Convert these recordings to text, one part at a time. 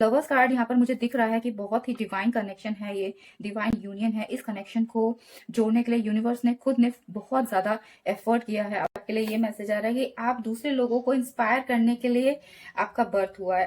Lovers card यहाँ पर मुझे दिख रहा है कि बहुत ही डिवाइन कनेक्शन है, ये डिवाइन यूनियन है। इस कनेक्शन को जोड़ने के लिए यूनिवर्स ने खुद ने बहुत ज्यादा एफर्ट किया है। आपके लिए ये मैसेज आ रहा है कि आप दूसरे लोगों को इंस्पायर करने के लिए आपका बर्थ हुआ है।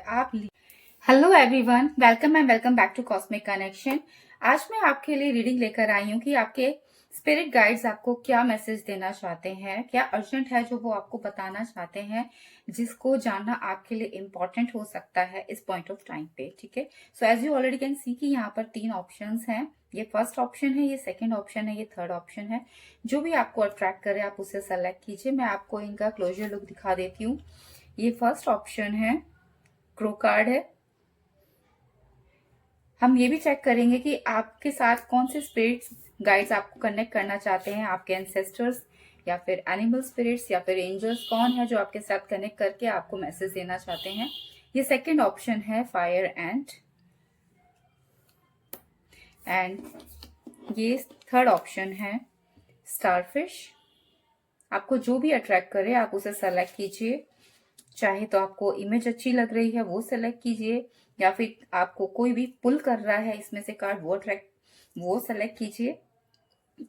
Hello everyone, welcome and welcome back to cosmic connection. आज मैं आपके लिए रीडिंग लेकर आई हूँ कि आपके स्पिरिट गाइड्स आपको क्या मैसेज देना चाहते हैं, क्या अर्जेंट है जो वो आपको बताना चाहते हैं, जिसको जानना आपके लिए इम्पोर्टेंट हो सकता है इस पॉइंट ऑफ टाइम पे। ठीक है, so as you already can see कि यहाँ पर 3 ऑप्शंस हैं। ये फर्स्ट ऑप्शन है, ये सेकंड ऑप्शन है, ये थर्ड ऑप्शन है। जो भी आपको अट्रैक्ट करे आप उसे सेलेक्ट कीजिए। मैं आपको इनका क्लोजर लुक दिखा देती हूँ। ये फर्स्ट ऑप्शन है, क्रो कार्ड है। हम ये भी चेक करेंगे कि आपके साथ कौन से स्पिरिट्स गाइड्स आपको कनेक्ट करना चाहते हैं, आपके एंसेस्टर्स या फिर एनिमल स्पिरिट्स या फिर एंजल्स कौन है जो आपके साथ कनेक्ट करके आपको मैसेज देना चाहते हैं। ये सेकंड ऑप्शन है, फायर एंड ये थर्ड ऑप्शन है, स्टारफिश। आपको जो भी अट्रैक्ट करे आप उसे सेलेक्ट कीजिए। चाहे तो आपको इमेज अच्छी लग रही है वो सेलेक्ट कीजिए, या फिर आपको कोई भी पुल कर रहा है इसमें से कार्ड वो सेलेक्ट कीजिए।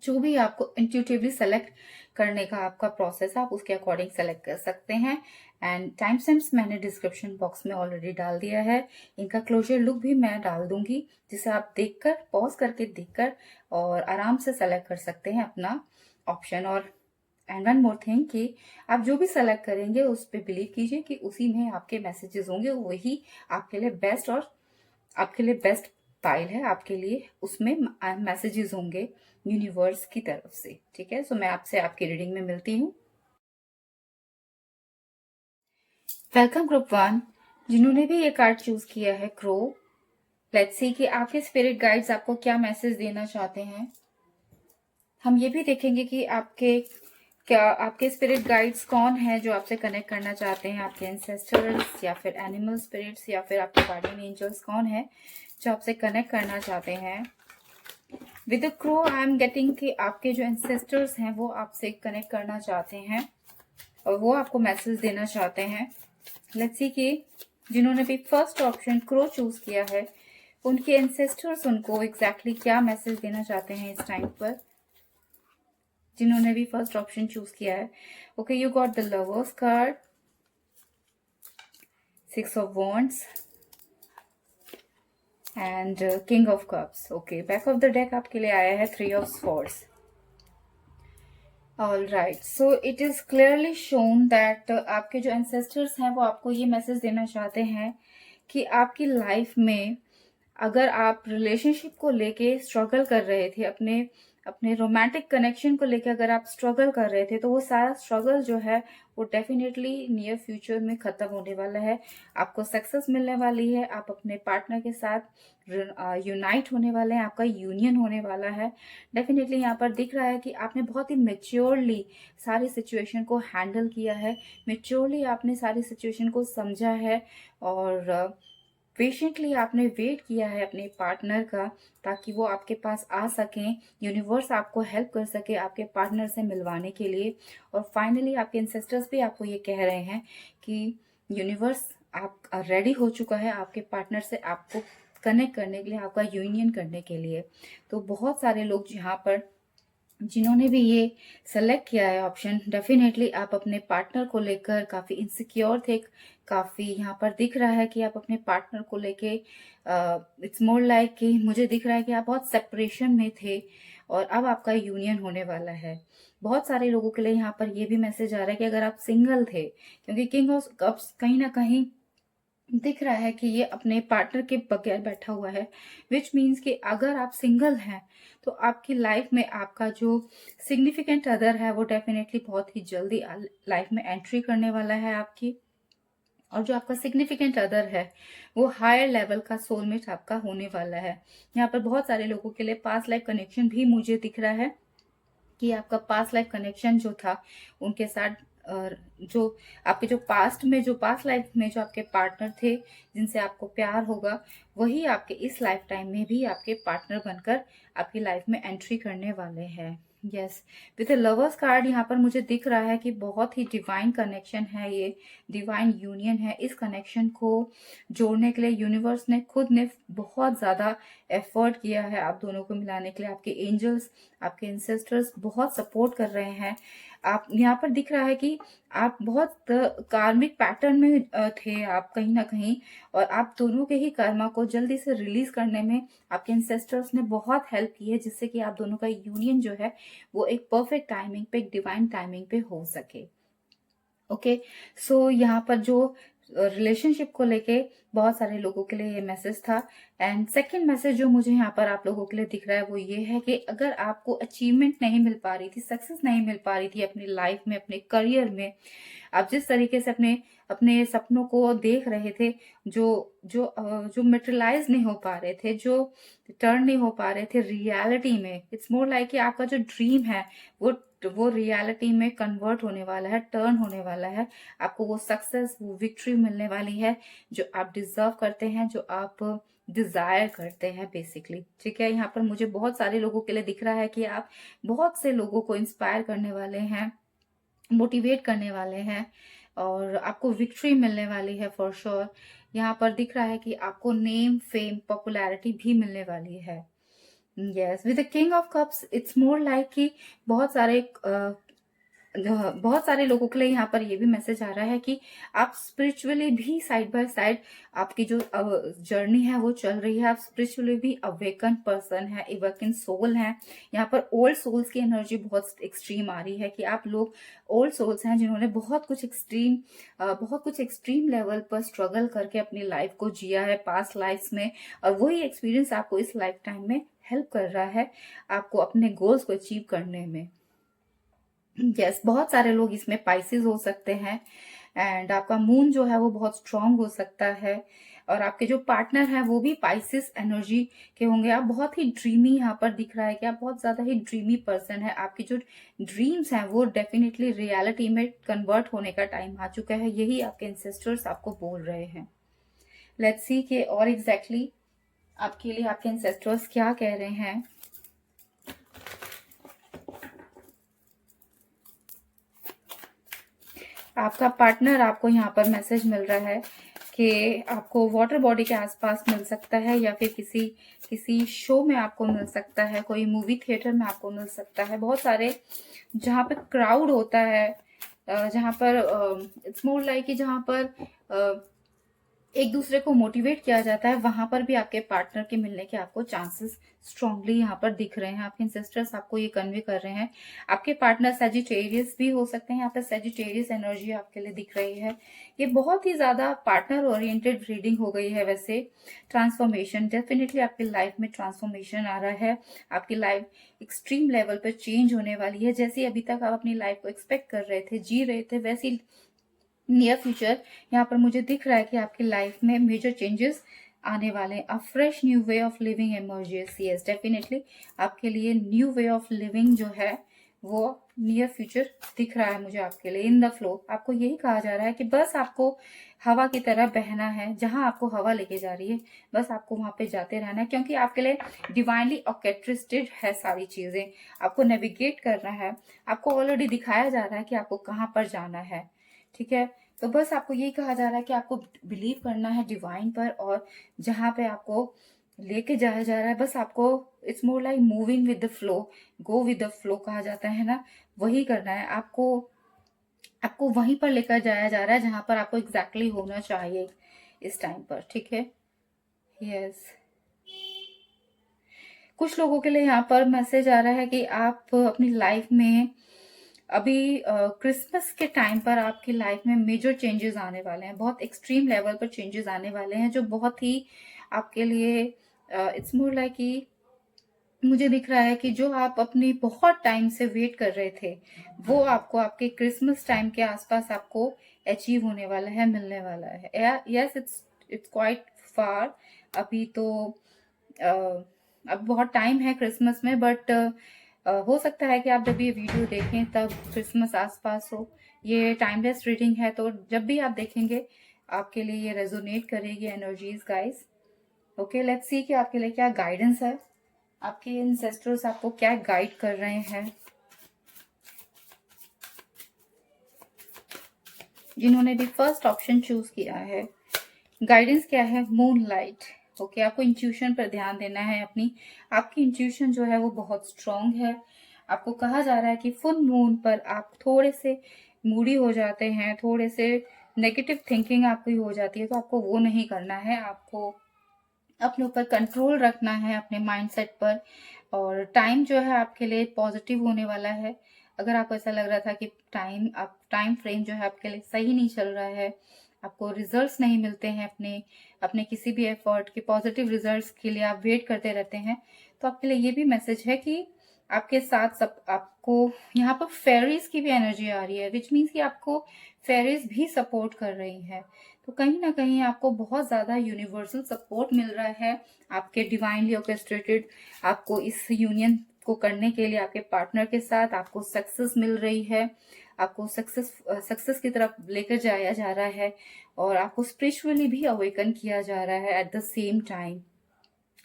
जो भी आपको इंट्यूटिवली सेलेक्ट करने का आपका प्रोसेस है आप उसके अकॉर्डिंग सेलेक्ट कर सकते हैं। एंड टाइम स्टैम्प्स मैंने डिस्क्रिप्शन बॉक्स में ऑलरेडी डाल दिया है। इनका क्लोजर लुक भी मैं डाल दूंगी, जिसे आप देखकर पॉज करके देखकर और आराम से सेलेक्ट कर सकते हैं अपना ऑप्शन। और एंड वन मोर थिंग कि आप जो भी सेलेक्ट करेंगे उस पर बिलीव कीजिए कि उसी में आपके मैसेजेस होंगे, वही आपके लिए बेस्ट और आपके लिए बेस्ट फाइल है। आपके लिए उसमें मैसेजेस होंगे यूनिवर्स की तरफ से। ठीक है, सो मैं आपसे आपकी रीडिंग में मिलती हूँ। वेलकम ग्रुप 1, जिन्होंने भी ये कार्ड चूज किया है, क्रो। लेट्स सी कि आपके स्पिरिट गाइड्स आपको क्या मैसेज देना चाहते हैं। हम ये भी देखेंगे कि आपके स्पिरिट गाइड्स कौन है जो आपसे कनेक्ट करना चाहते हैं, आपके एंसेस्टर्स या फिर एनिमल स्पिरिट्स या फिर आपके गार्डियन एंजल्स कौन है जो आपसे कनेक्ट करना चाहते हैं। With crow I am getting कि आपके जो एंसेस्टर्स हैं वो आपसे कनेक्ट करना चाहते हैं और वो आपको मैसेज देना चाहते हैं। लेट्स सी कि जिन्होंने भी फर्स्ट ऑप्शन क्रो चूज किया है उनके एंसेस्टर्स उनको एग्जैक्टली क्या मैसेज देना चाहते हैं इस टाइम पर। जिन्होंने भी फर्स्ट ऑप्शन चूज किया है, okay, you got the lovers card, 6 of wands and king of cups. Okay, back of the deck आपके लिए आया है 3 of swords. All right, so it is clearly shown that आपके जो एंसेस्टर्स हैं वो आपको ये मैसेज देना चाहते हैं कि आपकी लाइफ में अगर आप रिलेशनशिप को लेके स्ट्रगल कर रहे थे, अपने अपने रोमांटिक कनेक्शन को लेके अगर आप स्ट्रगल कर रहे थे, तो वो सारा स्ट्रगल जो है वो डेफिनेटली नियर फ्यूचर में खत्म होने वाला है। आपको सक्सेस मिलने वाली है, आप अपने पार्टनर के साथ यूनाइट होने वाले हैं, आपका यूनियन होने वाला है। डेफिनेटली यहाँ पर दिख रहा है कि आपने बहुत ही मेच्योरली सारी सिचुएशन को हैंडल किया है, मेच्योरली आपने सारी सिचुएशन को समझा है और पेशेंटली आपने वेट किया है अपने पार्टनर का, ताकि वो आपके पास आ सकें, यूनिवर्स आपको हेल्प कर सके आपके पार्टनर से मिलवाने के लिए। और फाइनली आपके एंसेस्टर्स भी आपको ये कह रहे हैं कि यूनिवर्स आप रेडी हो चुका है आपके पार्टनर से आपको कनेक्ट करने के लिए, आपका यूनियन करने के लिए। तो बहुत सारे लोग यहाँ पर जिन्होंने भी ये सेलेक्ट किया है ऑप्शन, डेफिनेटली आप अपने पार्टनर को लेकर काफ़ी इनसिक्योर थे। काफ़ी यहाँ पर दिख रहा है कि आप अपने पार्टनर को लेके इट्स मोर लाइक कि मुझे दिख रहा है कि आप बहुत सेपरेशन में थे और अब आपका यूनियन होने वाला है। बहुत सारे लोगों के लिए यहाँ पर ये भी मैसेज आ रहा है कि अगर आप सिंगल थे, क्योंकि किंग ऑफ कप्स कहीं ना कहीं दिख रहा है कि ये अपने पार्टनर के बगैर बैठा हुआ है, विच मीन्स कि अगर आप सिंगल हैं तो आपकी लाइफ में आपका जो सिग्निफिकेंट अदर है वो डेफिनेटली बहुत ही जल्दी लाइफ में एंट्री करने वाला है आपकी। और जो आपका सिग्निफिकेंट अदर है वो हायर लेवल का सोलमेट आपका होने वाला है। यहाँ पर बहुत सारे लोगों के लिए पास्ट लाइफ कनेक्शन भी मुझे दिख रहा है कि आपका पास्ट लाइफ कनेक्शन जो था उनके साथ जो आपके जो पास्ट लाइफ में जो आपके पार्टनर थे जिनसे आपको प्यार होगा, वही आपके इस लाइफ टाइम में भी आपके पार्टनर बनकर आपकी लाइफ में एंट्री करने वाले हैं। यस, विद लवर्स कार्ड यहाँ पर मुझे दिख रहा है कि बहुत ही डिवाइन कनेक्शन है, ये डिवाइन यूनियन है। इस कनेक्शन को जोड़ने के लिए यूनिवर्स ने खुद ने बहुत ज़्यादा एफर्ट किया है आप दोनों को मिलाने के लिए। आपके एंजल्स, आपके इंसेस्टर्स बहुत सपोर्ट कर रहे हैं। आप यहाँ पर दिख रहा है कि आप बहुत कार्मिक पैटर्न में थे आप कहीं ना कहीं, और आप दोनों के ही कर्मा को जल्दी से रिलीज करने में आपके इंसेस्टर्स ने बहुत हेल्प की है, जिससे कि आप दोनों का यूनियन जो है वो एक परफेक्ट टाइमिंग पे, एक डिवाइन टाइमिंग पे हो सके। ओके, सो यहाँ पर जो रिलेशनशिप को लेके बहुत सारे लोगों के लिए ये मैसेज था। एंड सेकंड मैसेज जो मुझे यहाँ पर आप लोगों के लिए दिख रहा है वो ये है कि अगर आपको अचीवमेंट नहीं मिल पा रही थी, सक्सेस नहीं मिल पा रही थी अपनी लाइफ में, अपने करियर में, आप जिस तरीके से अपने अपने सपनों को देख रहे थे, जो जो मटेरियलाइज नहीं हो पा रहे थे, जो टर्न नहीं हो पा रहे थे रियलिटी में, इट्स मोर लाइक कि आपका जो ड्रीम है वो रियलिटी में कन्वर्ट होने वाला है, टर्न होने वाला है। आपको वो सक्सेस, वो विक्ट्री मिलने वाली है जो आप डिजर्व करते हैं, जो आप डिजायर करते हैं बेसिकली। ठीक है, यहाँ पर मुझे बहुत सारे लोगों के लिए दिख रहा है कि आप बहुत से लोगों को इंस्पायर करने वाले हैं, मोटिवेट करने वाले हैं, और आपको विक्ट्री मिलने वाली है फॉर श्योर। यहाँ पर दिख रहा है कि आपको नेम, फेम, पॉपुलैरिटी भी मिलने वाली है। Yes, with the king of cups it's more like कि बहुत सारे बहुत सारे लोगों के लिए यहाँ पर ये भी मैसेज आ रहा है कि आप स्पिरिचुअली भी साइड बाय साइड आपकी जो जर्नी है वो चल रही है। आप स्पिरिचुअली भी अवेकन पर्सन है, अवेकन सोल है। यहाँ पर ओल्ड सोल्स की एनर्जी बहुत एक्सट्रीम आ रही है कि आप लोग ओल्ड सोल्स हैं जिन्होंने बहुत कुछ एक्सट्रीम लेवल पर स्ट्रगल करके अपनी लाइफ को जिया है पास्ट लाइफ में, और वही एक्सपीरियंस आपको इस लाइफ टाइम में हेल्प कर रहा है आपको अपने गोल्स को अचीव करने में। यस, बहुत सारे लोग इसमें पाइसेस हो सकते हैं, एंड आपका मून जो है वो बहुत स्ट्रांग हो सकता है, और आपके जो पार्टनर है वो भी पाइसेस एनर्जी के होंगे। आप बहुत ही ड्रीमी, यहाँ पर दिख रहा है कि आप बहुत ज्यादा ही ड्रीमी पर्सन है। आपकी जो ड्रीम्स हैं वो डेफिनेटली रियलिटी में कन्वर्ट होने का टाइम आ चुका है, यही आपके इंसेस्टर्स आपको बोल रहे हैं। लेट्स सी कि और एग्जैक्टली आपके लिए आपके इंसेस्टर्स क्या कह रहे हैं। आपका पार्टनर आपको यहाँ पर मैसेज मिल रहा है कि आपको वाटर बॉडी के आसपास मिल सकता है, या फिर किसी शो में आपको मिल सकता है, कोई मूवी थिएटर में आपको मिल सकता है। बहुत सारे जहाँ पे क्राउड होता है, जहाँ पर इट्स मोर लाइक कि जहाँ पर एक दूसरे को मोटिवेट किया जाता है, वहां पर भी आपके पार्टनर के मिलने के आपको चांसेस स्ट्रांगली यहाँ पर दिख रहे हैं। आपके इंसेस्टर्स आपको ये कन्वे कर रहे हैं। आपके पार्टनर सेजिटेरियस भी हो सकते हैं, यहाँ पर सेजिटेरियस एनर्जी आपके लिए दिख रही है। ये बहुत ही ज्यादा पार्टनर ओरिएंटेड रीडिंग हो गई है। वैसे ट्रांसफॉर्मेशन, डेफिनेटली आपकी लाइफ में ट्रांसफॉर्मेशन आ रहा है। आपकी लाइफ एक्सट्रीम लेवल पर चेंज होने वाली है। जैसे अभी तक आप अपनी लाइफ को एक्सपेक्ट कर रहे थे, जी रहे थे, वैसी नियर फ्यूचर यहाँ पर मुझे दिख रहा है कि आपकी लाइफ में मेजर चेंजेस आने वाले हैं। अ fresh new way of living emerges. Yes, definitely आपके लिए न्यू वे ऑफ लिविंग जो है वो नियर फ्यूचर दिख रहा है मुझे आपके लिए। इन द फ्लो आपको यही कहा जा रहा है कि बस आपको हवा की तरह बहना है, जहां आपको हवा लेके जा रही है बस आपको वहां पे जाते रहना है, क्योंकि आपके लिए डिवाइनली ऑर्केस्ट्रेटेड है सारी चीजें। आपको नेविगेट करना है, आपको ऑलरेडी दिखाया जा रहा है कि आपको कहाँ पर जाना है। ठीक है, तो बस आपको यही कहा जा रहा है कि आपको बिलीव करना है डिवाइन पर, और जहां पे आपको लेके जाया जा रहा है बस आपको, it's more like moving with the flow, go with the flow कहा जाता है ना, वही करना है आपको। आपको वहीं पर लेकर जाया जा रहा है जहां पर आपको एग्जैक्टली होना चाहिए इस टाइम पर। ठीक है, यस। कुछ लोगों के लिए यहाँ पर मैसेज आ रहा है कि आप अपनी लाइफ में अभी क्रिसमस के टाइम पर आपकी लाइफ में मेजर चेंजेस आने वाले हैं, बहुत एक्सट्रीम लेवल पर चेंजेस आने वाले हैं, जो बहुत ही आपके लिए इट्स मोर लाइक कि मुझे दिख रहा है कि जो आप अपनी बहुत टाइम से वेट कर रहे थे वो आपको आपके क्रिसमस टाइम के आसपास आपको अचीव होने वाला है, मिलने वाला है। Yes, it's quite far. अभी तो अब बहुत टाइम है क्रिसमस में, बट हो सकता है कि आप जब ये वीडियो देखें तब क्रिसमस आसपास हो। ये टाइमलेस रीडिंग है, तो जब भी आप देखेंगे आपके लिए ये रेजोनेट करेगी एनर्जीज गाइस। ओके, लेट्स सी कि आपके लिए क्या गाइडेंस है, आपके इंसेस्टर्स आपको क्या गाइड कर रहे हैं। जिन्होंने भी फर्स्ट ऑप्शन चूज किया है, गाइडेंस क्या है? Moon light. ओके, आपको इंट्यूशन पर ध्यान देना है अपनी। आपकी इंट्यूशन जो है वो बहुत स्ट्रांग है। आपको कहा जा रहा है कि फुल मून पर आप थोड़े से मूडी हो जाते हैं, थोड़े से नेगेटिव थिंकिंग आपकी हो जाती है, तो आपको वो नहीं करना है। आपको अपने ऊपर कंट्रोल रखना है, अपने माइंडसेट पर। और टाइम जो है आपके लिए पॉजिटिव होने वाला है। अगर आपको ऐसा लग रहा था कि टाइम फ्रेम जो है आपके लिए सही नहीं चल रहा है, आपको रिजल्ट्स नहीं मिलते हैं अपने अपने किसी भी एफर्ट के पॉजिटिव रिजल्ट्स के लिए आप वेट करते रहते हैं, तो आपके लिए ये भी मैसेज है कि आपके साथ सब आपको यहाँ पर फेरीज की भी एनर्जी आ रही है, विच मीन्स कि आपको फेरीज भी सपोर्ट कर रही है। तो कहीं ना कहीं आपको बहुत ज्यादा यूनिवर्सल सपोर्ट मिल रहा है आपके डिवाइनली ऑर्केस्ट्रेटेड। आपको इस यूनियन को करने के लिए आपके पार्टनर के साथ आपको सक्सेस मिल रही है, आपको सक्सेस की तरफ लेकर जाया जा रहा है, और आपको स्पिरिचुअली भी अवेकन किया जा रहा है at the same time,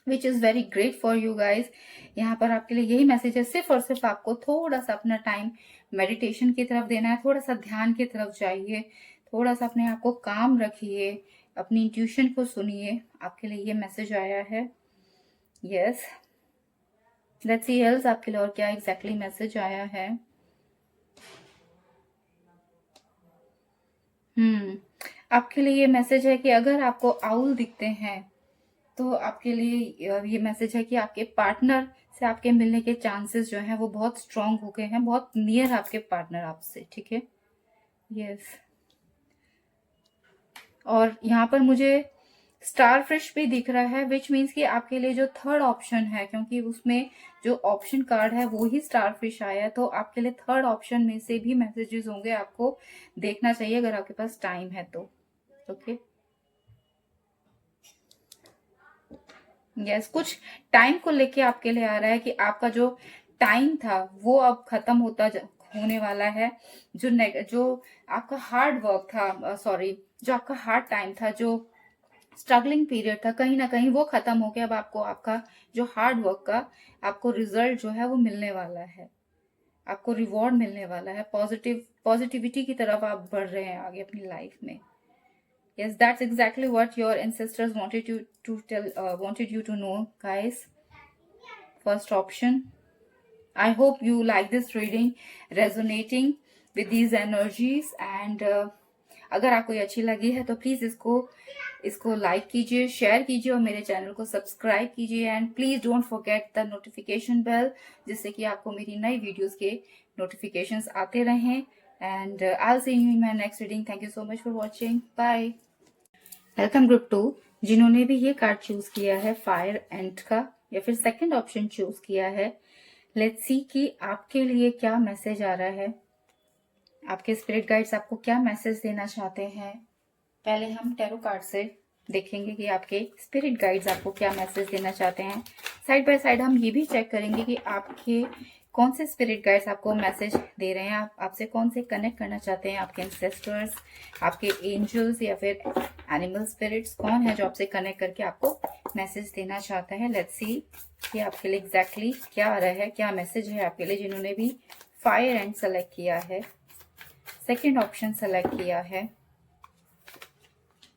which is very great for you guys. यहाँ पर आपके लिए यही मैसेज है, सिर्फ और सिर्फ आपको थोड़ा सा अपना टाइम मेडिटेशन की तरफ देना है, थोड़ा सा ध्यान की तरफ जाइए, थोड़ा सा अपने आप को काम रखिए, अपनी इंट्यूशन को सुनिए। आपके लिए ये मैसेज आया है। यस, लेट्स सी एल्स आपके लिए और क्या एग्जैक्टली मैसेज आया है। आपके लिए ये मैसेज है कि अगर आपको आउल दिखते हैं तो आपके लिए ये मैसेज है कि आपके पार्टनर से आपके मिलने के चांसेस जो हैं वो बहुत स्ट्रांग हो गए हैं, बहुत नियर आपके पार्टनर आपसे, ठीक है। यस, और यहाँ पर मुझे स्टार फिश भी दिख रहा है, विच मीन्स कि आपके लिए जो थर्ड ऑप्शन है, क्योंकि उसमें जो ऑप्शन कार्ड है वो ही स्टार फिश आया है, तो आपके लिए थर्ड ऑप्शन में से भी मैसेजेस होंगे, आपको देखना चाहिए अगर आपके पास टाइम है तो। ओके, यस, कुछ टाइम को लेके आपके लिए आ रहा है कि आपका जो टाइम था वो अब खत्म होने वाला है। जो आपका हार्ड वर्क था, सॉरी, जो आपका हार्ड टाइम था, जो स्ट्रगलिंग पीरियड था, कहीं ना कहीं वो खत्म हो गया। अब आपको आपका जो हार्ड वर्क का आपको रिजल्ट जो है वो मिलने वाला है, आपको रिवॉर्ड मिलने वाला है। पॉजिटिविटी की तरफ आप बढ़ रहे हैं आगे अपनी लाइफ में। Yes, that's exactly what your ancestors wanted you to know, guys. First option. I hope you like this reading, resonating with these energies, and अगर आपको ये अच्छी लगी है तो प्लीज इसको लाइक कीजिए, शेयर कीजिए और मेरे चैनल को सब्सक्राइब कीजिए, and please don't forget the notification bell, जिससे कि आपको मेरी नई वीडियोस के नोटिफिकेशंस आते रहें। And I will see you in my next reading. Thank you so much for watching. Bye. Welcome group 2, जिन्होंने भी ये कार्ड चूज किया है फायर एंड का, या फिर सेकंड ऑप्शन चूज किया है, लेट्स सी कि आपके लिए क्या मैसेज आ रहा है। आपके स्पिरिट गाइड्स आपको क्या मैसेज देना चाहते हैं। पहले हम टैरो कार्ड से देखेंगे कि आपके स्पिरिट गाइड्स आपको क्या मैसेज देना चाहते हैं। साइड बाय साइड हम ये भी चेक करेंगे कि आपके कौन से स्पिरिट गाइड्स आपको मैसेज दे रहे हैं, आपसे कौन से कनेक्ट करना चाहते हैं। आपके एंसेस्टर्स, आपके एंजल्स, या फिर एनिमल स्पिरिट्स, कौन है जो आपसे कनेक्ट करके आपको मैसेज देना चाहता है। लेट्स सी कि आपके लिए एग्जैक्टली क्या आ रहा है, क्या मैसेज है आपके लिए, जिन्होंने भी फायर एंड सेलेक्ट किया है, सेकेंड ऑप्शन सेलेक्ट किया है।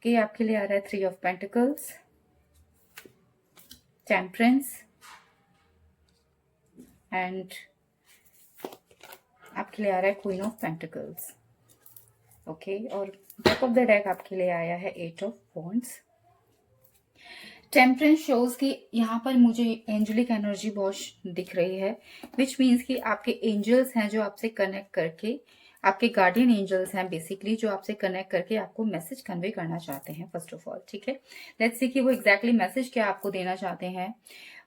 कि आपके लिए आ रहा है 3 ऑफ पेंटिकल्स, टेम्परेंस, एंड आपके लिए आ रहा है क्वीन ऑफ पेंटिकल्स। ओके, और बैक ऑफ द डेक आपके लिए आया है 8 ऑफ वॉन्ड्स। टेम्परेंस शोज कि यहाँ पर मुझे एंजलिक एनर्जी बहुत दिख रही है, विच मीन्स कि आपके एंजल्स हैं जो आपसे कनेक्ट करके, आपके गार्डियन एंजल्स हैं बेसिकली, जो आपसे कनेक्ट करके आपको मैसेज कन्वे करना चाहते हैं फर्स्ट ऑफ ऑल, ठीक है। लेट्स सी कि वो एग्जैक्टली मैसेज क्या आपको देना चाहते हैं।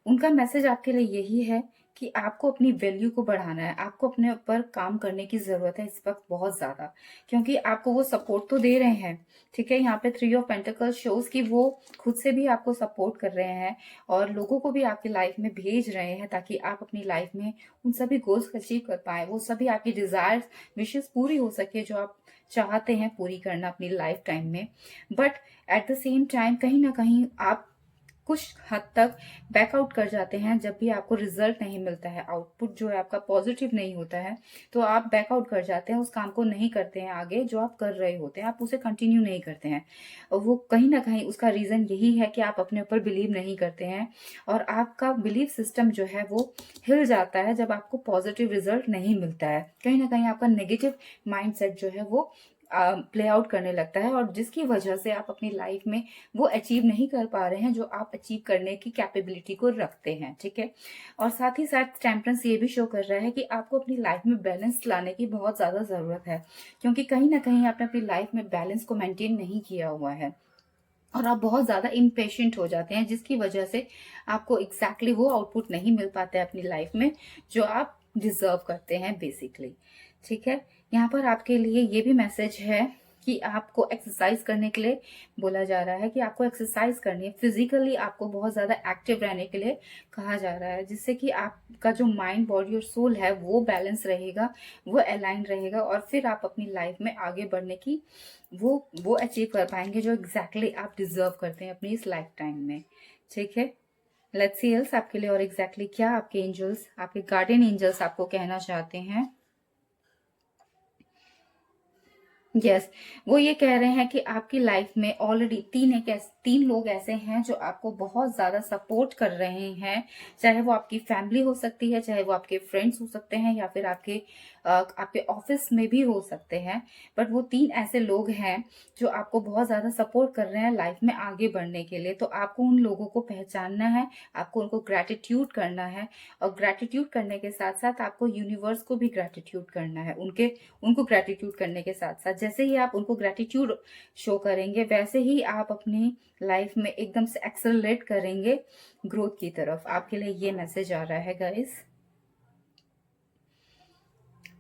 उनका मैसेज आपके लिए यही है कि आपको अपनी वैल्यू को बढ़ाना है, आपको अपने ऊपर काम करने की जरूरत है इस वक्त बहुत ज्यादा, क्योंकि आपको वो सपोर्ट तो दे रहे हैं, ठीक है। यहाँ पे 3 ऑफ पेंटिकल्स शोज कि वो खुद से भी आपको सपोर्ट कर रहे हैं और लोगों को भी आपकी लाइफ में भेज रहे हैं, ताकि आप अपनी लाइफ में उन सभी गोल्स को अचीव कर पाए, वो सभी आपकी डिजायर्स, विशेष पूरी हो सके जो आप चाहते हैं पूरी करना अपनी लाइफ टाइम में। But at the same time कहीं ना कहीं आप कुछ हद तक बैकआउट कर जाते हैं जब भी आपको रिजल्ट नहीं मिलता है, आउटपुट जो है आपका पॉजिटिव नहीं होता है, तो आप बैकआउट कर जाते हैं, उस काम को नहीं करते हैं आगे जो आप कर रहे होते हैं, आप उसे कंटिन्यू नहीं करते हैं। और वो कहीं ना कहीं उसका रीज़न यही है कि आप अपने ऊपर बिलीव नहीं करते हैं, और आपका बिलीव सिस्टम जो है वो हिल जाता है जब आपको पॉजिटिव रिजल्ट नहीं मिलता है। कहीं ना कहीं आपका नेगेटिव माइंडसेट जो है वो प्ले आउट करने लगता है, और जिसकी वजह से आप अपनी लाइफ में वो अचीव नहीं कर पा रहे हैं जो आप अचीव करने की कैपेबिलिटी को रखते हैं। ठीक है, और साथ ही साथ टेम्परेंस ये भी शो कर रहा है कि आपको अपनी लाइफ में बैलेंस लाने की बहुत ज़्यादा ज़रूरत है, क्योंकि कहीं ना कहीं आपने अपनी लाइफ में बैलेंस को मेंटेन नहीं किया हुआ है, और आप बहुत ज़्यादा इम्पेशेंट हो जाते हैं, जिसकी वजह से आपको एग्जैक्टली वो आउटपुट नहीं मिल पाता है अपनी लाइफ में जो आप डिजर्व करते हैं बेसिकली। ठीक है, यहाँ पर आपके लिए ये भी मैसेज है कि आपको एक्सरसाइज करने के लिए बोला जा रहा है, कि आपको एक्सरसाइज करनी है, फिजिकली आपको बहुत ज़्यादा एक्टिव रहने के लिए कहा जा रहा है, जिससे कि आपका जो माइंड, बॉडी और सोल है वो बैलेंस रहेगा, वो अलाइन रहेगा, और फिर आप अपनी लाइफ में आगे बढ़ने की वो अचीव कर पाएंगे जो एग्जैक्टली आप डिजर्व करते हैं अपनी इस लाइफ टाइम में। ठीक है, लेट्स सी एल्स आपके लिए और एग्जैक्टली क्या आपके एंजल्स, आपके गार्डियन एंजल्स आपको कहना चाहते हैं। यस, वो ये कह रहे हैं कि आपकी लाइफ में ऑलरेडी तीन लोग ऐसे हैं जो आपको बहुत ज्यादा सपोर्ट कर रहे हैं, चाहे वो आपकी फैमिली हो सकती है, चाहे वो आपके फ्रेंड्स हो सकते हैं, या फिर आपके ऑफिस में भी हो सकते हैं। बट वो तीन ऐसे लोग हैं जो आपको बहुत ज्यादा सपोर्ट कर रहे हैं लाइफ में आगे बढ़ने के लिए। तो आपको उन लोगों को पहचानना है, आपको उनको ग्रैटिट्यूड करना है, और ग्रैटिट्यूड करने के साथ साथ आपको यूनिवर्स को भी ग्रैटिट्यूड करना है। उनको ग्रैटिट्यूड करने के साथ साथ जैसे ही आप उनको ग्रैटिट्यूड शो करेंगे, वैसे ही आप अपनी लाइफ में एकदम से एक्सेलरेट करेंगे ग्रोथ की तरफ। आपके लिए ये मैसेज आ रहा है गाइस।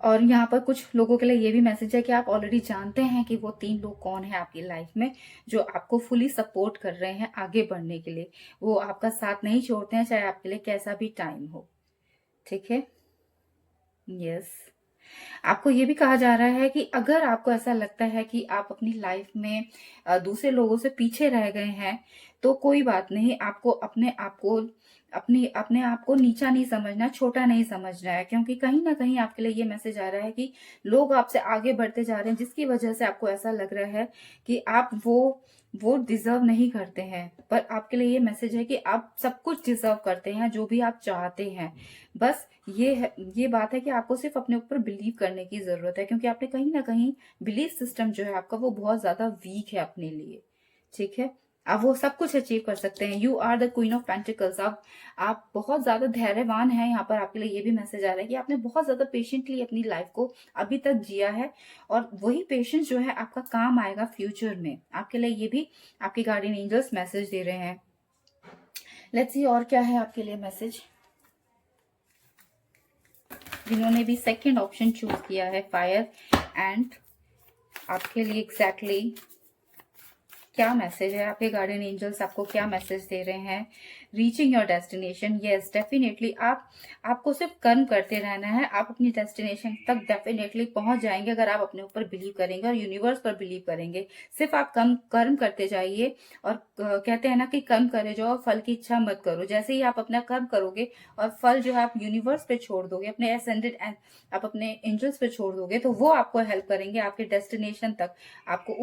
और यहाँ पर कुछ लोगों के लिए ये भी मैसेज है कि आप ऑलरेडी जानते हैं कि वो तीन लोग कौन है आपकी लाइफ में जो आपको फुली सपोर्ट कर रहे हैं आगे बढ़ने के लिए। वो आपका साथ नहीं छोड़ते हैं, चाहे आपके लिए कैसा भी टाइम हो। ठीक है, यस। आपको ये भी कहा जा रहा है कि अगर आपको ऐसा लगता है कि आप अपनी लाइफ में दूसरे लोगों से पीछे रह गए हैं, तो कोई बात नहीं, आपको अपने आप को नीचा नहीं समझना, छोटा नहीं समझना है, क्योंकि कहीं ना कहीं आपके लिए ये मैसेज आ रहा है कि लोग आपसे आगे बढ़ते जा रहे हैं, जिसकी वजह से आपको ऐसा लग रहा है कि आप वो डिजर्व नहीं करते हैं। पर आपके लिए ये मैसेज है कि आप सब कुछ डिजर्व करते हैं जो भी आप चाहते हैं। बस ये बात है कि आपको सिर्फ अपने ऊपर बिलीव करने की जरूरत है, क्योंकि आपने कहीं ना कहीं बिलीव सिस्टम जो है आपका वो बहुत ज्यादा वीक है अपने लिए। ठीक है, आप वो सब कुछ अचीव कर सकते हैं। You are the queen of pentacles. आप बहुत ज्यादा धैर्यवान हैं। यहाँ पर आपके लिए ये भी मैसेज आ रहा है कि आपने बहुत ज्यादा पेशेंटली अपनी लाइफ को अभी तक जिया है, और वही पेशेंस जो है आपका काम आएगा फ्यूचर में। आपके लिए ये भी आपके गार्डियन एंजल्स मैसेज दे रहे हैं। लेट्स सी और क्या है आपके लिए मैसेज। जिन्होंने भी सेकंड ऑप्शन चूज किया है, फायर एंड, आपके लिए एग्जैक्टली क्या मैसेज है, आपके गार्डियन एंजल्स आपको क्या मैसेज दे रहे हैं। Reaching your destination, yes definitely आपको सिर्फ कर्म करते रहना है, आप अपनी डेस्टिनेशन तक डेफिनेटली पहुंच जाएंगे अगर आप अपने ऊपर बिलीव करेंगे और यूनिवर्स पर बिलीव करेंगे। सिर्फ आप कर्म करते जाइए, और कहते हैं ना कि कर्म करे जाओ, फल की इच्छा मत करो। जैसे ही आप अपना कर्म करोगे और फल जो है आप यूनिवर्स पे छोड़ दोगे, अपने असेंडेड आप अपने एंजल्स पे छोड़ दोगे, तो वो आपको हेल्प करेंगे आपके डेस्टिनेशन तक, आपको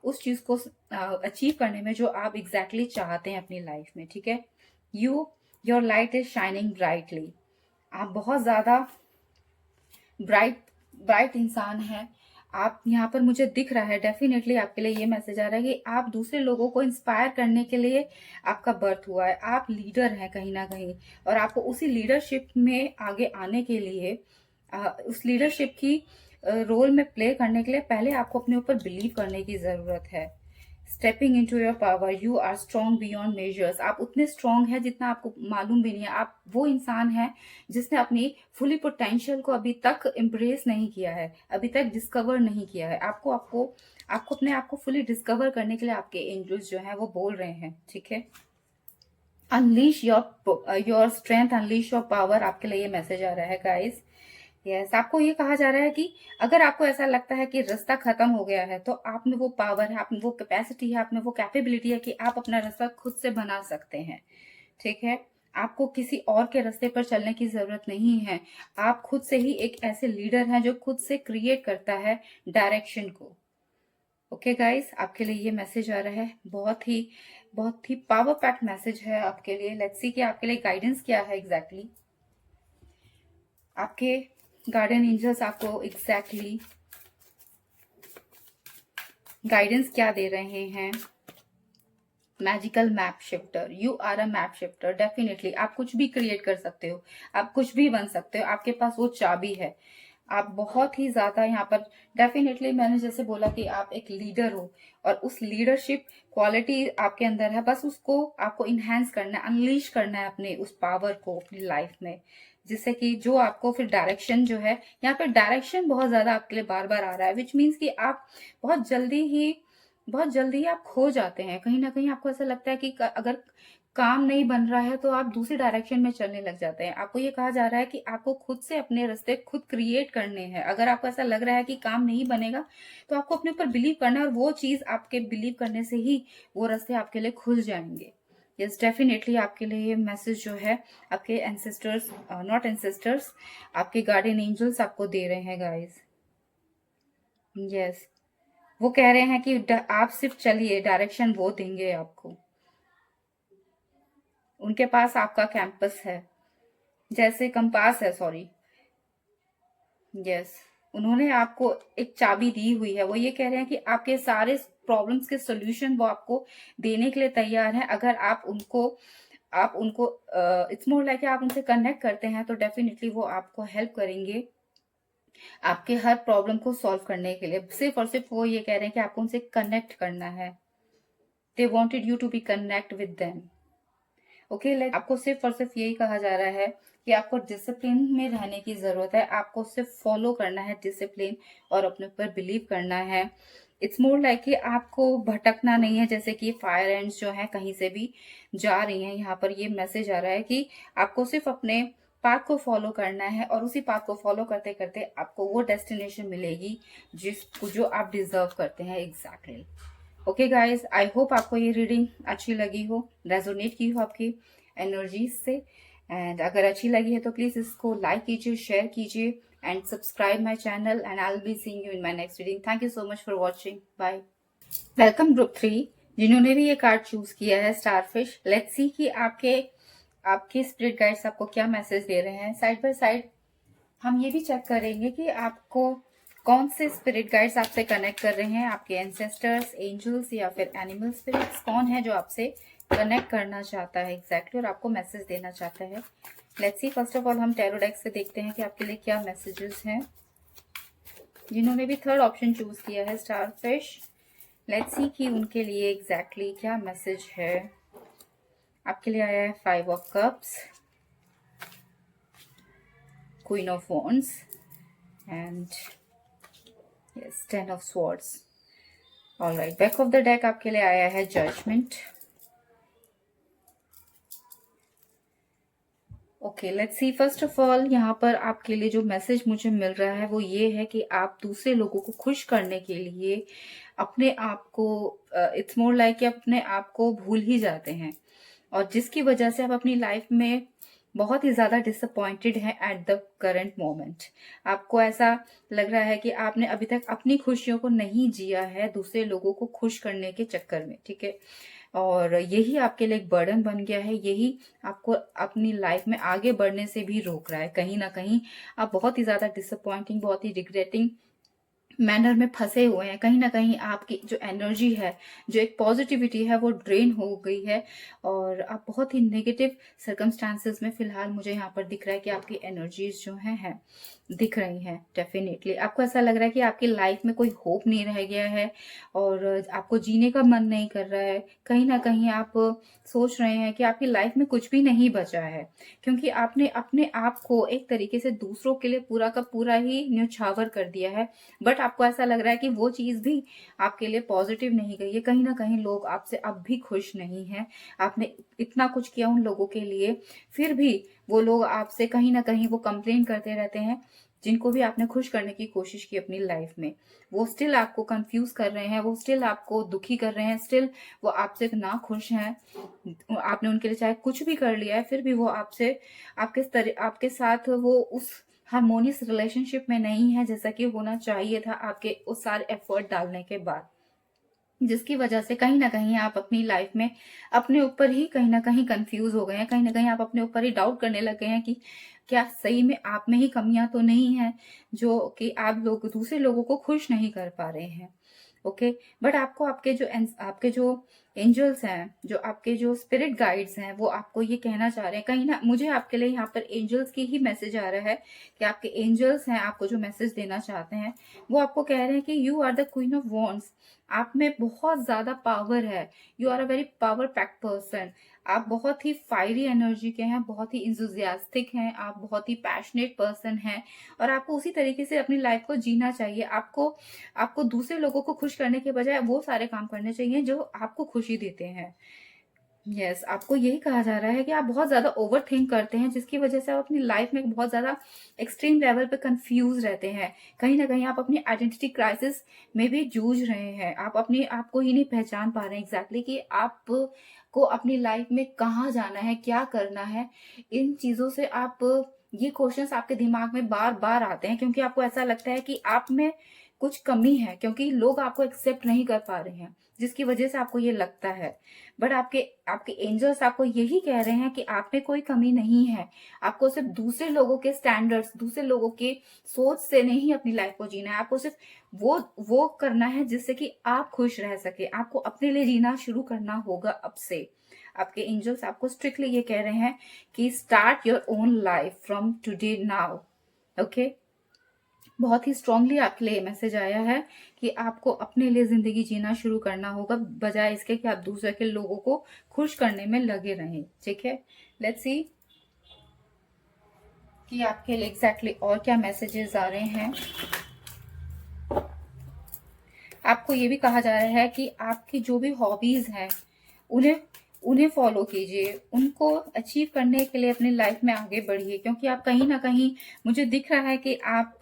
उस चीज को अचीव करने में जो आप एग्जैक्टली चाहते हैं अपनी लाइफ में। ठीक है, your light is shining brightly. आप बहुत ज्यादा ब्राइट ब्राइट इंसान हैं। आप यहाँ पर मुझे दिख रहा है, डेफिनेटली आपके लिए ये मैसेज आ रहा है कि आप दूसरे लोगों को इंस्पायर करने के लिए आपका बर्थ हुआ है। आप लीडर हैं कहीं ना कहीं, और आपको उसी लीडरशिप में आगे आने के लिए, उस लीडरशिप की रोल में प्ले करने के लिए पहले आपको अपने ऊपर बिलीव करने की जरूरत है। Stepping into your power, you are strong beyond measures. आप उतने स्ट्रॉन्ग हैं जितना आपको मालूम भी नहीं है। आप वो इंसान हैं जिसने अपनी फुली पोटेंशियल को अभी तक एम्ब्रेस नहीं किया है, अभी तक डिस्कवर नहीं किया है। आपको अपने आप को फुली डिस्कवर करने के लिए आपके एंजल्स जो है वो बोल रहे हैं। ठीक है, unleash your strength, unleash your power, आपके लिए ये मैसेज आ रहा है गाइस। यस, आपको ये कहा जा रहा है कि अगर आपको ऐसा लगता है कि रास्ता खत्म हो गया है, तो आप में वो पावर है, आप में वो कैपेसिटी है, आप में वो कैपेबिलिटी है कि आप अपना रास्ता खुद से बना सकते हैं। ठीक है? आपको किसी और के रास्ते पर चलने की ज़रूरत नहीं है। आप खुद से ही एक ऐसे लीडर हैं जो खुद से क्रिएट करता है डायरेक्शन को। ओके गाइस, आपके लिए ये मैसेज आ रहा है। बहुत ही पावर पैक्ड मैसेज है आपके लिए। लेट्स सी कि आपके लिए गाइडेंस क्या है एग्जैक्टली। आपके गार्डियन एंजल्स आपको एग्जैक्टली गाइडेंस क्या दे रहे हैं। Magical shape shifter, you are a shape shifter. Definitely आप कुछ भी क्रिएट कर सकते हो, आप कुछ भी बन सकते हो, आपके पास वो चाबी है। आप बहुत ही ज्यादा यहाँ पर डेफिनेटली, मैंने जैसे बोला कि आप एक लीडर हो और उस लीडरशिप क्वालिटी आपके अंदर है, बस उसको आपको इनहेंस करना है, अनलीश करना है अपने उस पावर को अपनी लाइफ में, जिससे कि जो आपको फिर डायरेक्शन जो है, यहाँ पर डायरेक्शन बहुत ज्यादा आपके लिए बार बार आ रहा है, विच मीन्स कि आप बहुत जल्दी ही आप खो जाते हैं। कहीं ना कहीं आपको ऐसा लगता है कि अगर काम नहीं बन रहा है तो आप दूसरी डायरेक्शन में चलने लग जाते हैं। आपको ये कहा जा रहा है कि आपको खुद से अपने रास्ते खुद क्रिएट करने हैं। अगर आपको ऐसा लग रहा है कि काम नहीं बनेगा, तो आपको अपने ऊपर बिलीव करना है और वो चीज आपके बिलीव करने से ही वो रास्ते आपके लिए खुल जाएंगे। यस, डेफिनेटली आपके लिए ये मैसेज जो है आपके एंसेस्टर्स, नॉट एंसेस्टर्स, आपके गार्डियन एंजल्स आपको दे रहे हैं गाइस। यस, वो कह रहे हैं कि आप सिर्फ चलिए, डायरेक्शन वो देंगे आपको। उनके पास आपका कैंपस है, जैसे कंपास है, सॉरी। यस, उन्होंने आपको एक चाबी दी हुई है। वो ये कह रहे हैं कि आपके सारे प्रॉब्लम्स के सोल्यूशन वो आपको देने के लिए तैयार हैं। अगर आप उनको इट्स मोर लाइक आप उनसे कनेक्ट करते हैं, तो डेफिनेटली वो आपको हेल्प करेंगे आपके हर प्रॉब्लम को सॉल्व करने के लिए। सिर्फ और सिर्फ वो ये कह रहे हैं कि आपको उनसे कनेक्ट करना है। They wanted you to be connect with them. Okay, like आपको सिर्फ और सिर्फ यही कहा जा रहा है कि आपको डिसिप्लिन में रहने की जरूरत है। आपको सिर्फ फॉलो करना है डिसिप्लिन और अपने ऊपर बिलीव करना है। इट्स मोर लाइक कि आपको भटकना नहीं है, जैसे कि फायर एंड्स जो है कहीं से भी जा रही हैं। यहाँ पर ये मैसेज आ रहा है कि आपको सिर्फ अपने पाथ को फॉलो करना है और उसी पाथ को फॉलो करते करते आपको वो डेस्टिनेशन मिलेगी जिसको जो आप डिजर्व करते हैं exactly. Okay guys, I hope आपको ये रीडिंग अच्छी लगी हो, रेजोनेट की हो आपकी एनर्जीज से। एंड अगर अच्छी लगी है तो प्लीज इसको लाइक कीजिए, शेयर कीजिए and subscribe my channel, and I will be seeing you in my next reading. Thank you so much for watching, bye. Welcome group 3, जिन्होंने भी ये कार्ड चूज किया है स्टारफिश। लेट्स सी कि आपके आपके स्पिरिट गाइड्स आपको क्या मैसेज दे रहे हैं। साइड बाय साइड हम ये भी चेक करेंगे कि आपको कौन से स्पिरिट गाइड्स आपसे कनेक्ट कर रहे हैं। आपके एंसेस्टर्स, एंजल्स या फिर एनिमल स्पिरिट्स, कौन है जो आपसे कनेक्ट करना चाहता है एग्जैक्टली और आपको मैसेज देना चाहता है। Let's see, first of all हम टैरो डेक से देखते हैं कि आपके लिए क्या मैसेजेस हैं। जिन्होंने भी थर्ड ऑप्शन चूज किया है स्टारफिश, लेट्स सी कि उनके लिए एग्जैक्टली क्या मैसेज है। आपके लिए आया है 5 of cups, queen of wands and yes 10 of swords. Alright, back of the deck आपके लिए आया है judgement. Okay, let's see, first of all यहाँ पर आपके लिए जो मैसेज मुझे मिल रहा है वो ये है कि आप दूसरे लोगों को खुश करने के लिए अपने आप को, इट्स मोर लाइक अपने आप को भूल ही जाते हैं, और जिसकी वजह से आप अपनी लाइफ में बहुत ही ज्यादा डिसअपॉइंटेड हैं एट द करंट मोमेंट। आपको ऐसा लग रहा है कि आपने अभी तक अपनी खुशियों को नहीं जिया है दूसरे लोगों को खुश करने के चक्कर में, ठीक है। और यही आपके लिए एक बर्डन बन गया है, यही आपको अपनी लाइफ में आगे बढ़ने से भी रोक रहा है। कहीं ना कहीं आप बहुत ही ज्यादा डिसअपॉइंटिंग, बहुत ही रिग्रेटिंग मैनर में फंसे हुए हैं। कहीं ना कहीं आपकी जो एनर्जी है, जो एक पॉजिटिविटी है, वो ड्रेन हो गई है और आप बहुत ही नेगेटिव सर्कमस्टांसेस में फिलहाल मुझे यहाँ पर दिख रहा है कि आपकी एनर्जीज जो हैं दिख रही हैं। डेफिनेटली आपको ऐसा लग रहा है कि आपकी लाइफ में कोई होप नहीं रह गया है और आपको जीने का मन नहीं कर रहा है। कहीं ना कहीं आप सोच रहे हैं कि आपकी लाइफ में कुछ भी नहीं बचा है, क्योंकि आपने अपने आप को एक तरीके से दूसरों के लिए पूरा का पूरा ही न्यौछावर कर दिया है। बट आपको ऐसा लग रहा है कि वो चीज भी आपके लिए पॉजिटिव नहीं गई है। कहीं ना कहीं लोग आपसे अब भी खुश नहीं हैं। आपने इतना कुछ किया उन लोगों के लिए, फिर भी वो लोग आपसे कहीं ना कहीं वो कंप्लेन करते रहते हैं जिनको भी आपने खुश करने की कोशिश की अपनी लाइफ में, वो स्टिल आपको कंफ्यूज कर रहे हैं, वो स्टिल आपको दुखी कर रहे हैं, स्टिल वो आपसे ना खुश हैं। आपने उनके लिए चाहे कुछ भी कर लिया है, फिर भी वो आपसे आपके साथ वो उस हार्मोनियस रिलेशनशिप में नहीं है जैसा कि होना चाहिए था आपके उस सारे एफर्ट डालने के बाद। जिसकी वजह से कहीं न कहीं आप अपनी लाइफ में अपने ऊपर ही कहीं न कहीं कन्फ्यूज़ हो गए हैं। कहीं न कहीं आप अपने ऊपर ही डाउट करने लग गए हैं कि क्या सही में आप में ही कमियाँ तो नहीं हैं, जो कि आप लोग दूसरे लोगों को खुश नहीं कर पा रहे हैं। ओके, बट आपको आपके जो एंजल्स हैं, जो आपके जो स्पिरिट गाइड्स हैं, वो आपको ये कहना चाह रहे हैं, कहीं ना मुझे आपके लिए यहाँ पर एंजल्स की ही मैसेज आ रहा है कि आपके एंजल्स हैं आपको जो मैसेज देना चाहते हैं, वो आपको कह रहे हैं कि you are the queen of wands. आप में बहुत ज्यादा पावर है, you are a very power packed person. आप बहुत ही फायरी एनर्जी के हैं, बहुत ही इंथुजियास्टिक हैं, आप बहुत ही पैशनेट पर्सन हैं, और आपको उसी तरीके से अपनी लाइफ को जीना चाहिए। आपको आपको दूसरे लोगों को खुश करने के बजाय वो सारे काम करने चाहिए जो आपको खुशी देते हैं। यस, आपको यही कहा जा रहा है कि आप बहुत ज्यादा ओवर थिंक करते हैं, जिसकी वजह से आप अपनी लाइफ में बहुत ज्यादा एक्सट्रीम लेवल पे कंफ्यूज रहते हैं। कहीं ना कहीं आप अपनी आइडेंटिटी क्राइसिस में भी जूझ रहे हैं। आप अपने आप को ही नहीं पहचान पा रहे हैं एग्जैक्टली कि आप को अपनी लाइफ में कहाँ जाना है, क्या करना है। इन चीजों से आप ये क्वेश्चंस आपके दिमाग में बार बार आते हैं, क्योंकि आपको ऐसा लगता है कि आप में कुछ कमी है, क्योंकि लोग आपको एक्सेप्ट नहीं कर पा रहे हैं, जिसकी वजह से आपको ये लगता है। बट आपके आपके एंजल्स आपको यही कह रहे हैं कि आप में कोई कमी नहीं है। आपको सिर्फ दूसरे लोगों के स्टैंडर्ड्स, दूसरे लोगों के सोच से नहीं अपनी लाइफ को जीना है। आपको सिर्फ वो करना है जिससे कि आप खुश रह सके। आपको अपने लिए जीना शुरू करना होगा अब से। आपके एंजल्स आपको स्ट्रिक्टली ये कह रहे हैं कि start your own life from today now. Okay, बहुत ही स्ट्रांगली आपके लिए मैसेज आया है कि आपको अपने लिए जिंदगी जीना शुरू करना होगा, बजाय इसके कि आप दूसरे के लोगों को खुश करने में लगे रहें। ठीक है, लेट्स सी कि आपके लिए एग्जैक्टली और क्या मैसेजेस आ रहे हैं। आपको ये भी कहा जा रहा है कि आपकी जो भी हॉबीज हैं, उन्हें उन्हें फॉलो कीजिए, उनको अचीव करने के लिए अपनी लाइफ में आगे बढ़िए, क्योंकि आप कहीं ना कहीं, मुझे दिख रहा है कि आप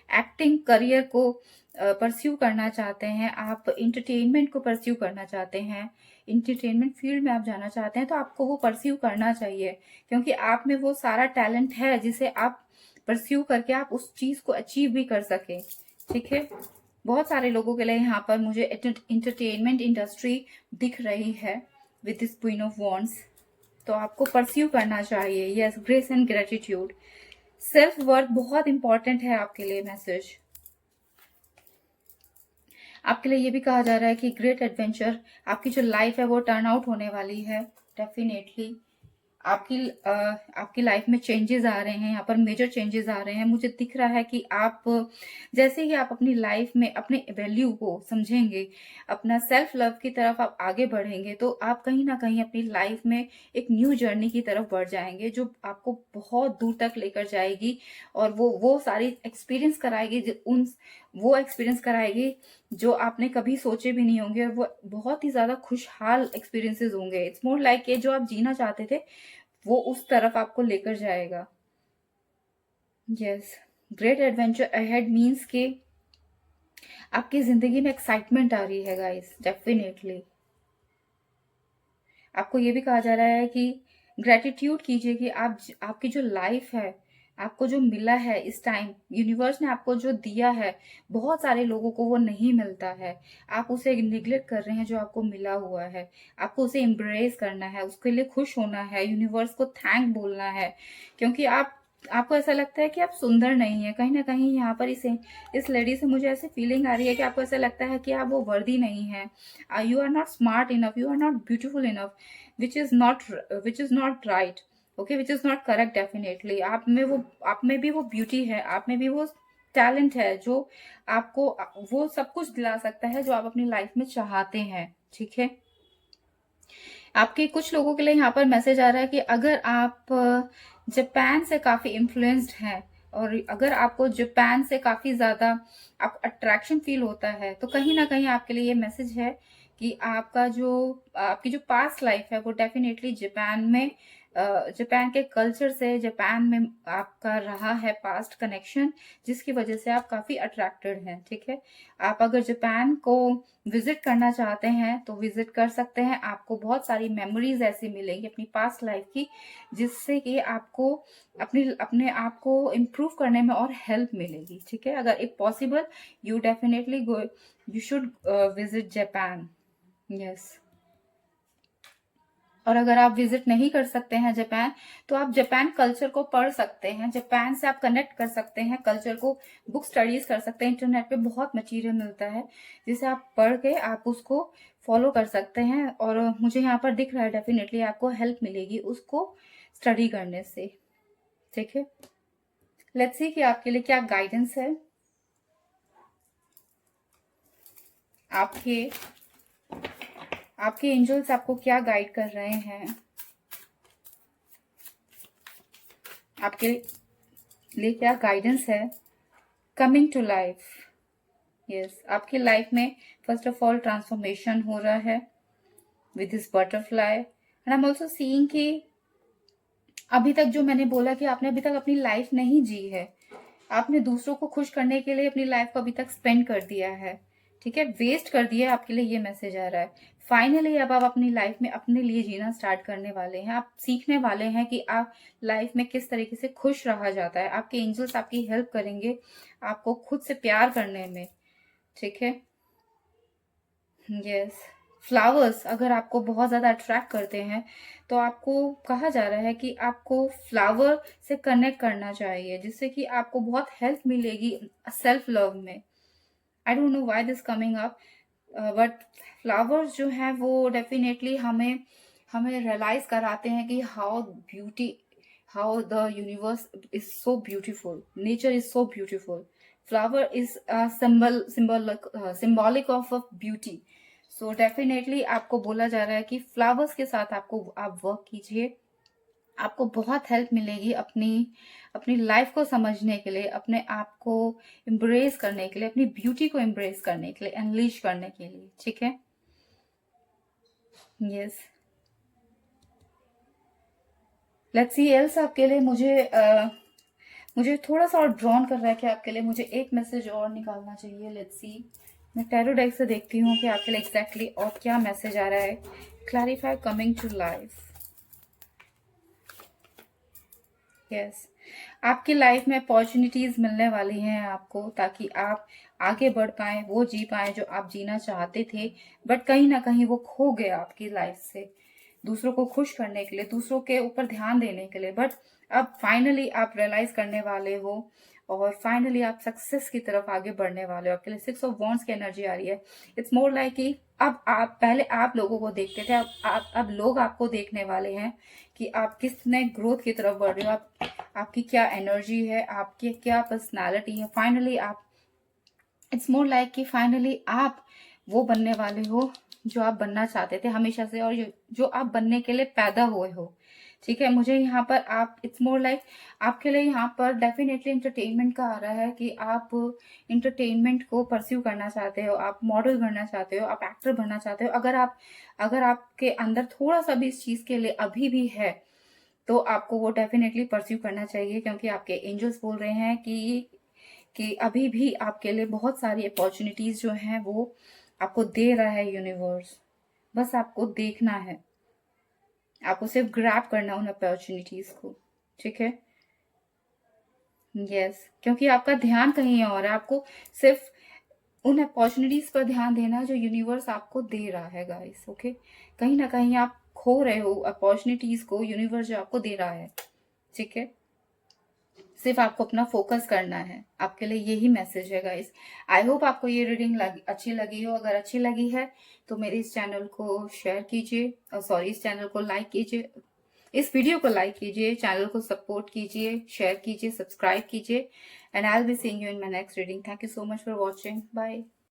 एक्टिंग करियर को परस्यू करना चाहते हैं, आप इंटरटेनमेंट को परस्यू करना चाहते हैं, इंटरटेनमेंट फील्ड में आप जाना चाहते हैं, तो आपको वो परस्यू करना चाहिए, क्योंकि आप में वो सारा टैलेंट है जिसे आप परस्यू करके आप उस चीज को अचीव भी कर सके। ठीक है, बहुत सारे लोगों के लिए यहाँ पर मुझे इंटरटेनमेंट इंडस्ट्री दिख रही है with this queen of wands. तो आपको परस्यू करना चाहिए। Yes, grace and gratitude, self worth बहुत इंपॉर्टेंट है आपके लिए मैसेज। आपके लिए ये भी कहा जा रहा है कि ग्रेट एडवेंचर, आपकी जो लाइफ है वो टर्न आउट होने वाली है डेफिनेटली। आपकी लाइफ में चेंजेस आ रहे हैं, यहाँ पर मेजर चेंजेस आ रहे हैं। मुझे दिख रहा है कि आप जैसे ही आप अपनी लाइफ में अपने वैल्यू को समझेंगे, अपना सेल्फ लव की तरफ आप आगे बढ़ेंगे, तो आप कहीं ना कहीं अपनी लाइफ में एक न्यू जर्नी की तरफ बढ़ जाएंगे, जो आपको बहुत दूर तक लेकर जाएगी, और वो सारी एक्सपीरियंस कराएगी, वो एक्सपीरियंस कराएगी जो आपने कभी सोचे भी नहीं होंगे, और वो बहुत ही ज्यादा खुशहाल एक्सपीरियंसेस होंगे। इट्स मोर लाइक जो आप जीना चाहते थे वो उस तरफ आपको लेकर जाएगा। Yes, great adventure ahead means कि आपकी जिंदगी में एक्साइटमेंट आ रही है गाइस, डेफिनेटली। आपको ये भी कहा जा रहा है कि ग्रेटिट्यूड कीजिए कि आपकी जो लाइफ है, आपको जो मिला है इस टाइम, यूनिवर्स ने आपको जो दिया है, बहुत सारे लोगों को वो नहीं मिलता है। आप उसे निग्लेक्ट कर रहे हैं जो आपको मिला हुआ है। आपको उसे एम्ब्रेस करना है, उसके लिए खुश होना है, यूनिवर्स को थैंक बोलना है, क्योंकि आपको ऐसा लगता है कि आप सुंदर नहीं है। कहीं ना कहीं यहाँ पर इस लेडी से मुझे ऐसी फीलिंग आ रही है कि आपको ऐसा लगता है कि आप वो वर्दी नहीं है। You are not smart enough, you are not beautiful enough, which is not right. Okay, which is not correct definitely. आप में भी वो ब्यूटी है, आप में भी वो टैलेंट है जो आपको वो सब कुछ दिला सकता है जो आप अपनी लाइफ में चाहते हैं। ठीक है, आपके कुछ लोगों के लिए यहाँ पर मैसेज आ रहा है कि अगर आप जापान से काफी इन्फ्लुएंस्ड हैं, और अगर आपको जापान से काफी ज्यादा आप अट्रैक्शन फील होता है, तो कहीं ना कहीं आपके लिए ये मैसेज है कि आपकी जो पास्ट लाइफ है वो डेफिनेटली जापान में जापान के कल्चर से, जापान में आपका रहा है पास्ट कनेक्शन, जिसकी वजह से आप काफ़ी अट्रैक्टेड हैं। ठीक है, आप अगर जापान को विजिट करना चाहते हैं तो विजिट कर सकते हैं। आपको बहुत सारी मेमोरीज ऐसी मिलेंगी अपनी पास्ट लाइफ की, जिससे कि आपको अपने आप को इम्प्रूव करने में और हेल्प मिलेगी। ठीक है, अगर if possible you definitely go, you should visit Japan. Yes. और अगर आप विजिट नहीं कर सकते हैं जापान, तो आप जापान कल्चर को पढ़ सकते हैं, जापान से आप कनेक्ट कर सकते हैं, कल्चर को बुक स्टडीज कर सकते हैं। इंटरनेट पे बहुत मटेरियल मिलता है जिसे आप पढ़ के आप उसको फॉलो कर सकते हैं। और मुझे यहाँ पर दिख रहा है डेफिनेटली आपको हेल्प मिलेगी उसको स्टडी करने से। ठीक है, लेट्स सी कि आपके लिए क्या गाइडेंस है। आपके आपके एंजल्स आपको क्या गाइड कर रहे हैं, आपके लिए क्या गाइडेंस है। Coming to life. यस, आपकी लाइफ में फर्स्ट ऑफ ऑल ट्रांसफॉर्मेशन हो रहा है with this butterfly. And I am also seeing कि अभी तक जो मैंने बोला कि आपने अभी तक अपनी लाइफ नहीं जी है, आपने दूसरों को खुश करने के लिए अपनी लाइफ को अभी तक स्पेंड कर दिया है। ठीक है, वेस्ट कर दिया। आपके लिए ये मैसेज आ रहा है। फाइनली अब आप अपनी लाइफ में अपने लिए जीना स्टार्ट करने वाले हैं। आप सीखने वाले हैं कि आप लाइफ में किस तरीके से खुश रहा जाता है। आपके एंजल्स आपकी हेल्प करेंगे आपको खुद से प्यार करने में। ठीक है, यस। फ्लावर्स अगर आपको बहुत ज़्यादा अट्रैक्ट करते हैं तो आपको कहा जा रहा है कि आपको फ्लावर से कनेक्ट करना चाहिए, जिससे कि आपको बहुत हेल्प मिलेगी सेल्फ लव में। I don't know why this coming up, but flowers जो हैं वो डेफिनेटली हमें हमें रियलाइज कराते हैं कि how the universe is so beautiful, nature is so beautiful. Flower is symbolic of beauty. So definitely आपको बोला जा रहा है कि फ्लावर्स के साथ आप वर्क कीजिए। आपको बहुत हेल्प मिलेगी अपनी अपनी लाइफ को समझने के लिए, अपने आप को एम्ब्रेस करने के लिए, अपनी ब्यूटी को एम्ब्रेस करने के लिए, अनलीश करने के लिए। ठीक है, यस। लेट्स सी एल्स आपके लिए मुझे थोड़ा सा और ड्रॉन कर रहा है कि आपके लिए मुझे एक मैसेज और निकालना चाहिए। लेट्स सी, मैं टैरो डेक से देखती हूँ कि आपके लिए एग्जैक्टली और क्या मैसेज आ रहा है। Clarify coming to life. Yes, आपकी लाइफ में अपॉर्चुनिटीज मिलने वाली हैं आपको, ताकि आप आगे बढ़ पाए, वो जी पाए जो आप जीना चाहते थे, बट कहीं ना कहीं वो खो गया आपकी लाइफ से, दूसरों को खुश करने के लिए, दूसरों के ऊपर ध्यान देने के लिए। बट अब फाइनली आप रियलाइज करने वाले हो और फाइनली आप सक्सेस की तरफ आगे बढ़ने वाले हो। आपके लिए 6 ऑफ वॉन्ड्स की एनर्जी आ रही है। इट्स मोर लाइक कि अब आप पहले आप लोगों को देखते थे, अब लोग आपको देखने वाले हैं कि आप किस नए ग्रोथ की तरफ बढ़ रहे हो, आपकी क्या एनर्जी है, आपकी क्या पर्सनालिटी है। फाइनली आप, इट्स मोर लाइक कि फाइनली आप वो बनने वाले हो जो आप बनना चाहते थे हमेशा से, और जो आप बनने के लिए पैदा हुए हो। ठीक है, मुझे यहाँ पर आप, इट्स मोर लाइक आपके लिए यहाँ पर डेफिनेटली एंटरटेनमेंट का आ रहा है कि आप एंटरटेनमेंट को परस्यू करना चाहते हो, आप मॉडल बनना चाहते हो, आप एक्टर बनना चाहते हो। अगर आपके अंदर थोड़ा सा भी इस चीज के लिए अभी भी है, तो आपको वो डेफिनेटली परस्यू करना चाहिए, क्योंकि आपके एंजल्स बोल रहे हैं कि अभी भी आपके लिए बहुत सारी अपॉर्चुनिटीज जो हैं वो आपको दे रहा है यूनिवर्स। बस आपको देखना है, आपको सिर्फ ग्रैब करना उन अपॉर्चुनिटीज को। ठीक है, यस, क्योंकि आपका ध्यान कहीं और है। आपको सिर्फ उन अपॉर्चुनिटीज पर ध्यान देना जो यूनिवर्स आपको दे रहा है गाइस। ओके, कहीं ना कहीं आप खो रहे हो अपॉर्चुनिटीज को, यूनिवर्स जो आपको दे रहा है। ठीक है, सिर्फ आपको अपना फोकस करना है। आपके लिए यही मैसेज है गाइस। आई होप आपको ये रीडिंग अच्छी लगी हो। अगर अच्छी लगी है तो मेरे इस चैनल को शेयर कीजिए, सॉरी, इस चैनल को लाइक कीजिए, इस वीडियो को लाइक कीजिए, चैनल को सपोर्ट कीजिए, शेयर कीजिए, सब्सक्राइब कीजिए। And I will be seeing you in my next reading. Thank you so much for watching. Bye.